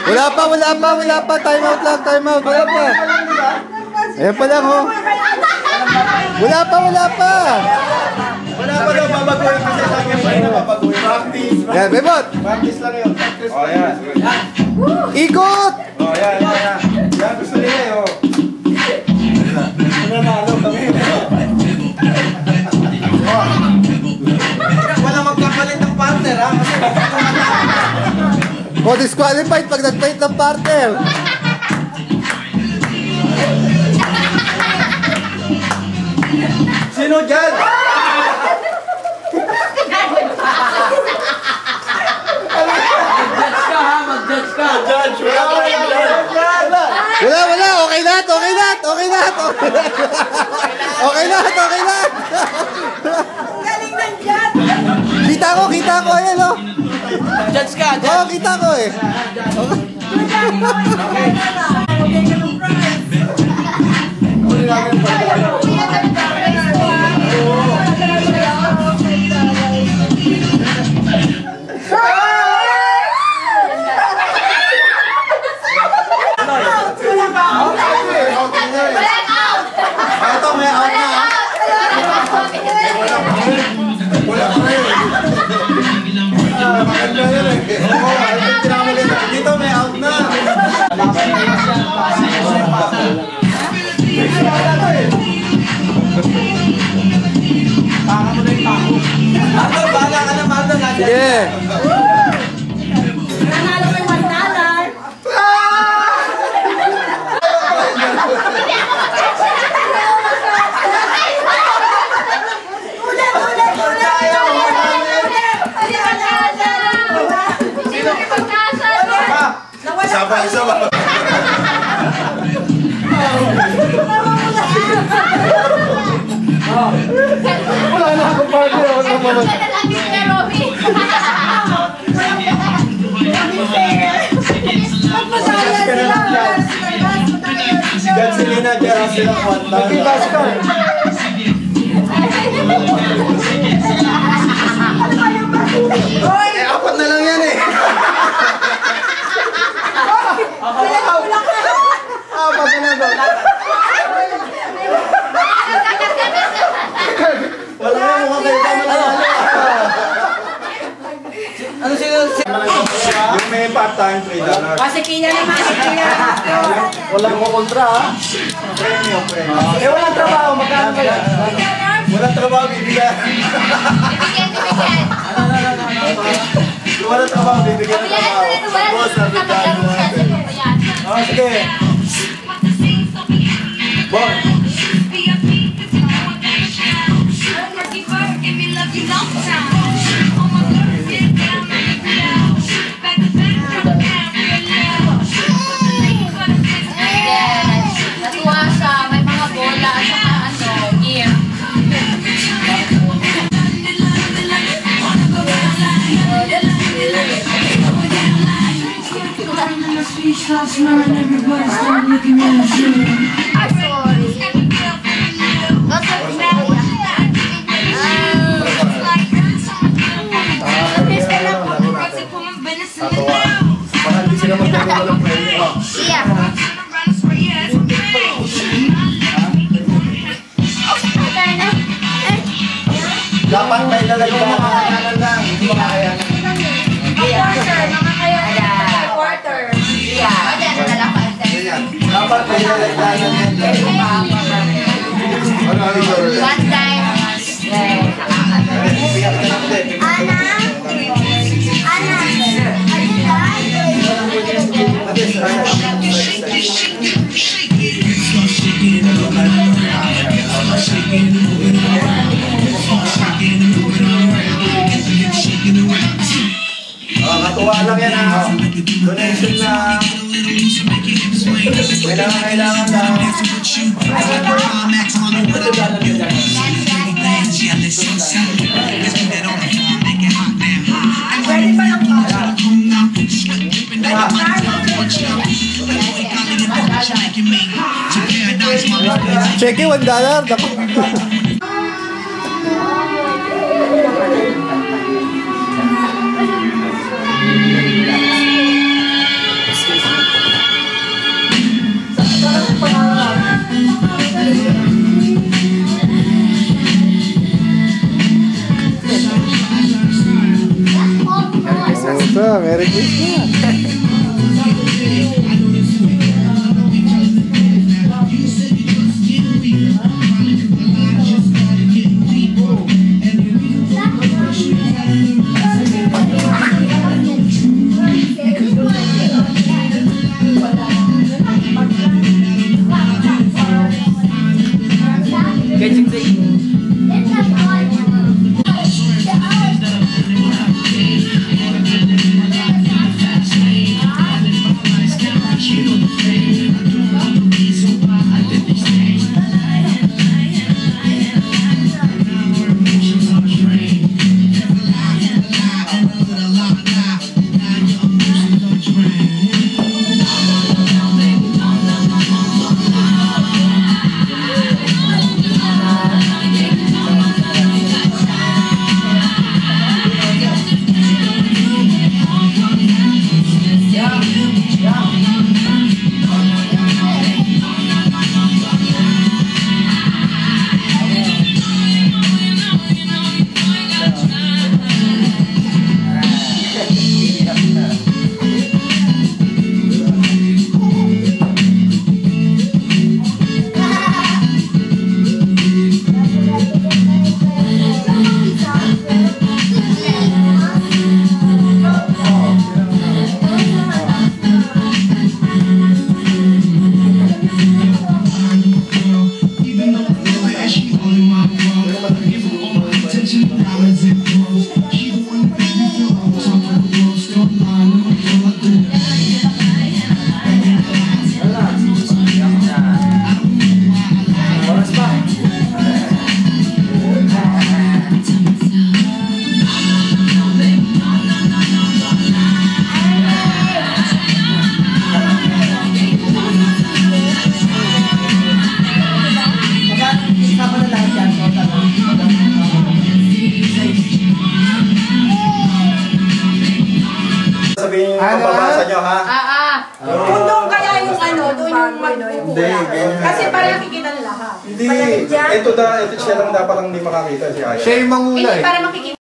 Wala pa. Time out lang. Wala pa. Ayan pa lang, oh. Wala pa. Wala pa daw, babaguhin kasi sa akin pa rin babaguhin. Practice. Yan, Bebot. Practice lang yun. O, yan. Ikot! O, yan. Yan, gusto nila yun. Nanalo kami. Wala magkapalit ng partner, ha? O, disqualified pag nag-fight ng partner. Sino dyan? Mag-judge ka. Judge, Wala. Okay lahat. Galing ng dyan! Kita ko. Ayan, oh. Judge ka. Oo, kita ko, eh. Ito, may out na. Wala pa rin. Maganda yun eh. Dito may out na. Bahala ka na, Manda. Sige. Nanalo ko yung $1. Isa ba? Wala na akong partner. Dyan si Lina, dyan sila kwanta. Magkipas ka eh. Apat na lang yan eh. Apat na lang daw. Wala na mukha kayo ka manalo. Ano sila? Yung may part-time $3. Kasi kanya naman, Walang kukontra ha. Premium. Walang trabaho, magkano ba yan? Walang trabaho, bibigyan. Walang trabaho, bibigyan ng trabaho. Boss, nabigyan mo. Sige. Bon. Natuwa siya, may mga bola at saka gear. Baka hindi sila magkakaroon walang premium. Dapat may lalagyan ng mga kanan lang. Hindi mo kaya. Dapat may lalagyan ng One time. Katuwa lang yan ha. Donation lang. Kailangan lang. Check it, $1. Dapat. Pusa, Merry Christmas. Sabihin yung pambabasa nyo, ha? Kung doon kaya yung ano, doon yung Hindi, ganyan. Kasi para nakikita nila lahat. Hindi. Ito siya lang dapat lang hindi makakita si Aya. Siya yung mangula Hindi, eh. para makikita.